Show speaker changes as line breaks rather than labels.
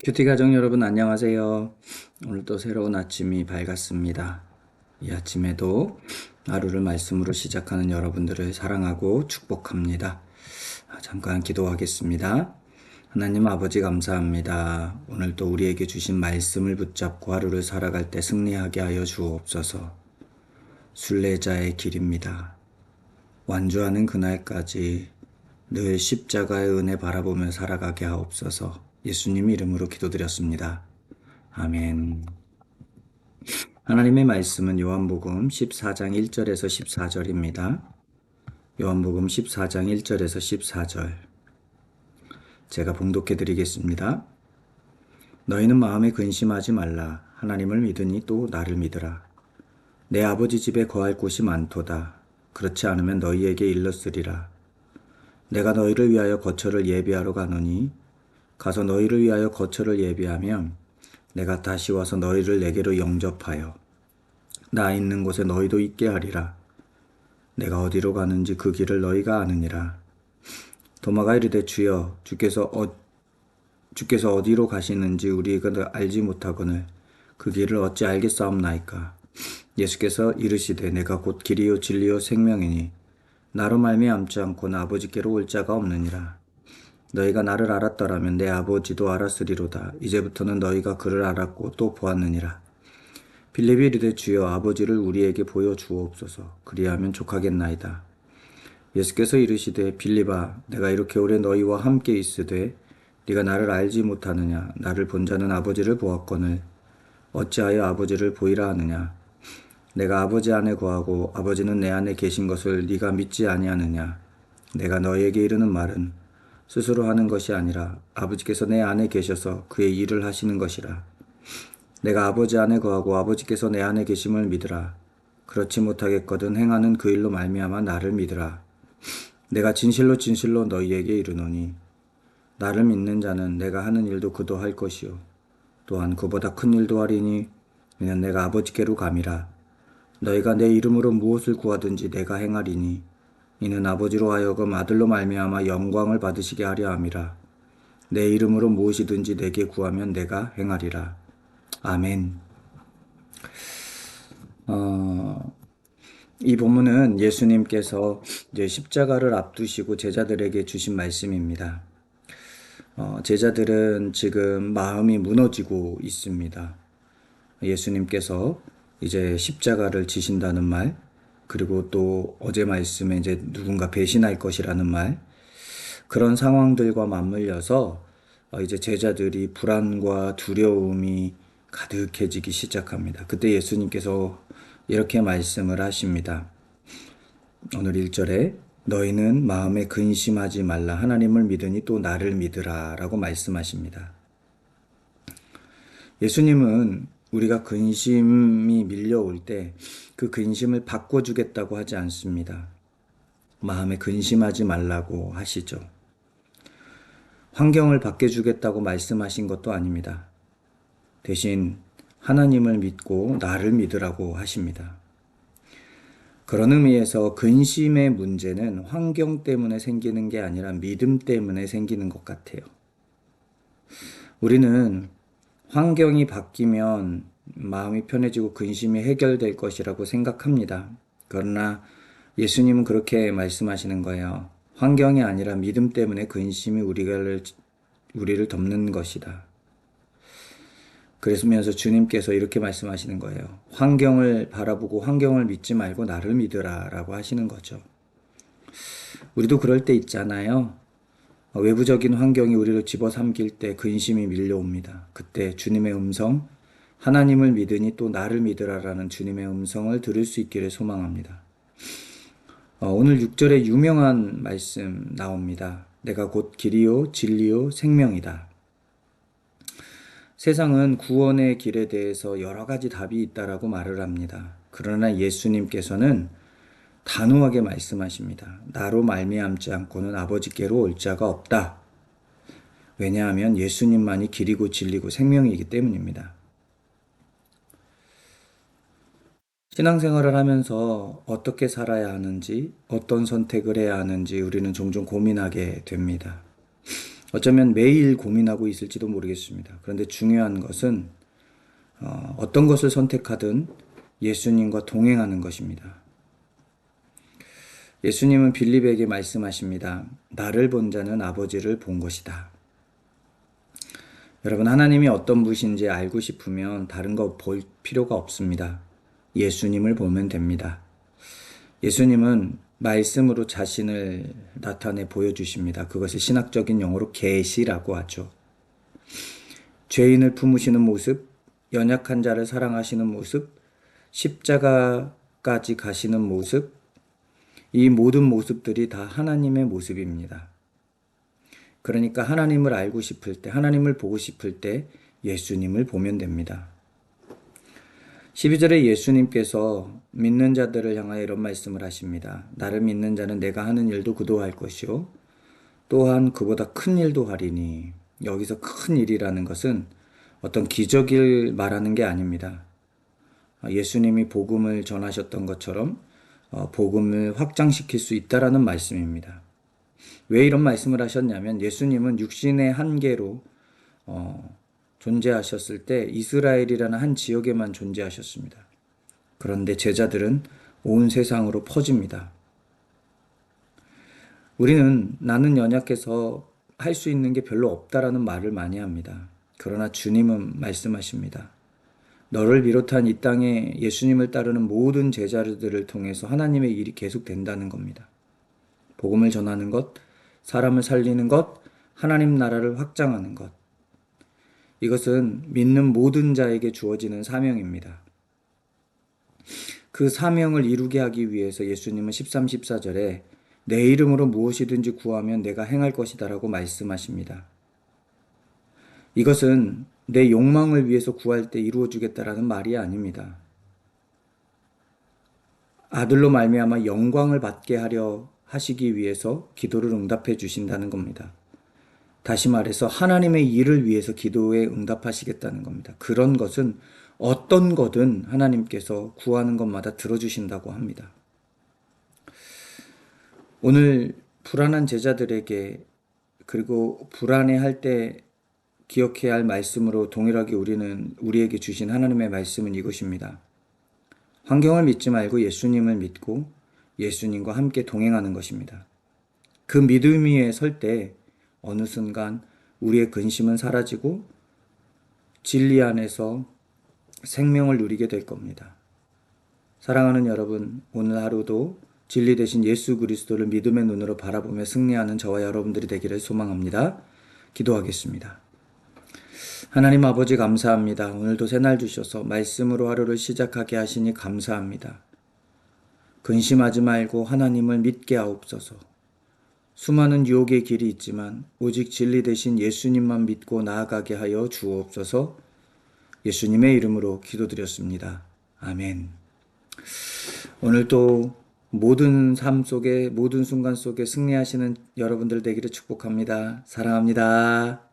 큐티 가족 여러분 안녕하세요. 오늘 또 새로운 아침이 밝았습니다. 이 아침에도 하루를 말씀으로 시작하는 여러분들을 사랑하고 축복합니다. 잠깐 기도하겠습니다. 하나님 아버지 감사합니다. 오늘 또 우리에게 주신 말씀을 붙잡고 하루를 살아갈 때 승리하게 하여 주옵소서. 순례자의 길입니다. 완주하는 그날까지 늘 십자가의 은혜 바라보며 살아가게 하옵소서. 예수님 이름으로 기도드렸습니다. 아멘. 하나님의 말씀은 요한복음 14장 1절에서 14절입니다. 요한복음 14장 1절에서 14절. 제가 봉독해 드리겠습니다. 너희는 마음에 근심하지 말라. 하나님을 믿으니 또 나를 믿으라. 내 아버지 집에 거할 곳이 많도다. 그렇지 않으면 너희에게 일렀으리라. 내가 너희를 위하여 거처를 예비하러 가노니 가서 너희를 위하여 거처를 예비하면 내가 다시 와서 너희를 내게로 영접하여 나 있는 곳에 너희도 있게 하리라. 내가 어디로 가는지 그 길을 너희가 아느니라. 도마가 이르되 주여 주께서 어디로 가시는지 우리가 알지 못하거늘 그 길을 어찌 알겠사옵나이까. 예수께서 이르시되 내가 곧 길이요 진리요 생명이니 나로 말미암지 않고는 아버지께로 올 자가 없느니라. 너희가 나를 알았더라면 내 아버지도 알았으리로다. 이제부터는 너희가 그를 알았고 또 보았느니라. 빌립이 이르되 주여 아버지를 우리에게 보여주옵소서. 그리하면 족하겠나이다. 예수께서 이르시되 빌립아 내가 이렇게 오래 너희와 함께 있으되 네가 나를 알지 못하느냐. 나를 본 자는 아버지를 보았거늘 어찌하여 아버지를 보이라 하느냐. 내가 아버지 안에 거하고 아버지는 내 안에 계신 것을 네가 믿지 아니하느냐. 내가 너희에게 이르는 말은 스스로 하는 것이 아니라 아버지께서 내 안에 계셔서 그의 일을 하시는 것이라. 내가 아버지 안에 거하고 아버지께서 내 안에 계심을 믿으라. 그렇지 못하겠거든 행하는 그 일로 말미암아 나를 믿으라. 내가 진실로 진실로 너희에게 이르노니 나를 믿는 자는 내가 하는 일도 그도 할 것이요 또한 그보다 큰 일도 하리니 이는 내가 아버지께로 감이라. 너희가 내 이름으로 무엇을 구하든지 내가 행하리니 이는 아버지로 하여금 아들로 말미암아 영광을 받으시게 하려 함이라. 내 이름으로 무엇이든지 내게 구하면 내가 행하리라. 아멘. 이 본문은 예수님께서 이제 십자가를 앞두시고 제자들에게 주신 말씀입니다. 제자들은 지금 마음이 무너지고 있습니다. 예수님께서 이제 십자가를 지신다는 말, 그리고 또 어제 말씀에 이제 누군가 배신할 것이라는 말, 그런 상황들과 맞물려서 이제 제자들이 불안과 두려움이 가득해지기 시작합니다. 그때 예수님께서 이렇게 말씀을 하십니다. 오늘 1절에 너희는 마음에 근심하지 말라. 하나님을 믿으니 또 나를 믿으라 라고 말씀하십니다. 예수님은 우리가 근심이 밀려올 때 그 근심을 바꿔주겠다고 하지 않습니다. 마음에 근심하지 말라고 하시죠. 환경을 바꿔주겠다고 말씀하신 것도 아닙니다. 대신 하나님을 믿고 나를 믿으라고 하십니다. 그런 의미에서 근심의 문제는 환경 때문에 생기는 게 아니라 믿음 때문에 생기는 것 같아요. 우리는 환경이 바뀌면 마음이 편해지고 근심이 해결될 것이라고 생각합니다. 그러나 예수님은 그렇게 말씀하시는 거예요. 환경이 아니라 믿음 때문에 근심이 우리를 덮는 것이다. 그러면서 주님께서 이렇게 말씀하시는 거예요. 환경을 바라보고 환경을 믿지 말고 나를 믿으라 라고 하시는 거죠. 우리도 그럴 때 있잖아요. 외부적인 환경이 우리를 집어삼킬 때 근심이 밀려옵니다. 그때 주님의 음성, 하나님을 믿으니 또 나를 믿으라라는 주님의 음성을 들을 수 있기를 소망합니다. 오늘 6절에 유명한 말씀 나옵니다. 내가 곧 길이요 진리요 생명이다. 세상은 구원의 길에 대해서 여러 가지 답이 있다라고 말을 합니다. 그러나 예수님께서는 단호하게 말씀하십니다. 나로 말미암지 않고는 아버지께로 올 자가 없다. 왜냐하면 예수님만이 길이고 진리고 생명이기 때문입니다. 신앙생활을 하면서 어떻게 살아야 하는지, 어떤 선택을 해야 하는지 우리는 종종 고민하게 됩니다. 어쩌면 매일 고민하고 있을지도 모르겠습니다. 그런데 중요한 것은 어떤 것을 선택하든 예수님과 동행하는 것입니다. 예수님은 빌립에게 말씀하십니다. 나를 본 자는 아버지를 본 것이다. 여러분, 하나님이 어떤 분이신지 알고 싶으면 다른 거 볼 필요가 없습니다. 예수님을 보면 됩니다. 예수님은 말씀으로 자신을 나타내 보여주십니다. 그것을 신학적인 용어로 계시라고 하죠. 죄인을 품으시는 모습, 연약한 자를 사랑하시는 모습, 십자가까지 가시는 모습, 이 모든 모습들이 다 하나님의 모습입니다. 그러니까 하나님을 알고 싶을 때, 하나님을 보고 싶을 때 예수님을 보면 됩니다. 12절에 예수님께서 믿는 자들을 향하여 이런 말씀을 하십니다. 나를 믿는 자는 내가 하는 일도 그도 할 것이요 또한 그보다 큰 일도 하리니. 여기서 큰 일이라는 것은 어떤 기적을 말하는 게 아닙니다. 예수님이 복음을 전하셨던 것처럼 복음을 확장시킬 수 있다라는 말씀입니다. 왜 이런 말씀을 하셨냐면 예수님은 육신의 한계로 존재하셨을 때 이스라엘이라는 한 지역에만 존재하셨습니다. 그런데 제자들은 온 세상으로 퍼집니다. 우리는 나는 연약해서 할 수 있는 게 별로 없다라는 말을 많이 합니다. 그러나 주님은 말씀하십니다. 너를 비롯한 이 땅에 예수님을 따르는 모든 제자들을 통해서 하나님의 일이 계속된다는 겁니다. 복음을 전하는 것, 사람을 살리는 것, 하나님 나라를 확장하는 것. 이것은 믿는 모든 자에게 주어지는 사명입니다. 그 사명을 이루게 하기 위해서 예수님은 13, 14절에 내 이름으로 무엇이든지 구하면 내가 행할 것이다 라고 말씀하십니다. 이것은 내 욕망을 위해서 구할 때 이루어주겠다라는 말이 아닙니다. 아들로 말미암아 영광을 받게 하려 하시기 위해서 기도를 응답해 주신다는 겁니다. 다시 말해서 하나님의 일을 위해서 기도에 응답하시겠다는 겁니다. 그런 것은 어떤 거든 하나님께서 구하는 것마다 들어주신다고 합니다. 오늘 불안한 제자들에게 그리고 불안해할 때 기억해야 할 말씀으로 동일하게 우리에게 주신 하나님의 말씀은 이것입니다. 환경을 믿지 말고 예수님을 믿고 예수님과 함께 동행하는 것입니다. 그 믿음 위에 설 때 어느 순간 우리의 근심은 사라지고 진리 안에서 생명을 누리게 될 겁니다. 사랑하는 여러분, 오늘 하루도 진리 되신 예수 그리스도를 믿음의 눈으로 바라보며 승리하는 저와 여러분들이 되기를 소망합니다. 기도하겠습니다. 하나님 아버지 감사합니다. 오늘도 새날 주셔서 말씀으로 하루를 시작하게 하시니 감사합니다. 근심하지 말고 하나님을 믿게 하옵소서. 수많은 유혹의 길이 있지만 오직 진리 되신 예수님만 믿고 나아가게 하여 주옵소서. 예수님의 이름으로 기도드렸습니다. 아멘. 오늘도 모든 삶 속에 모든 순간 속에 승리하시는 여러분들 되기를 축복합니다. 사랑합니다.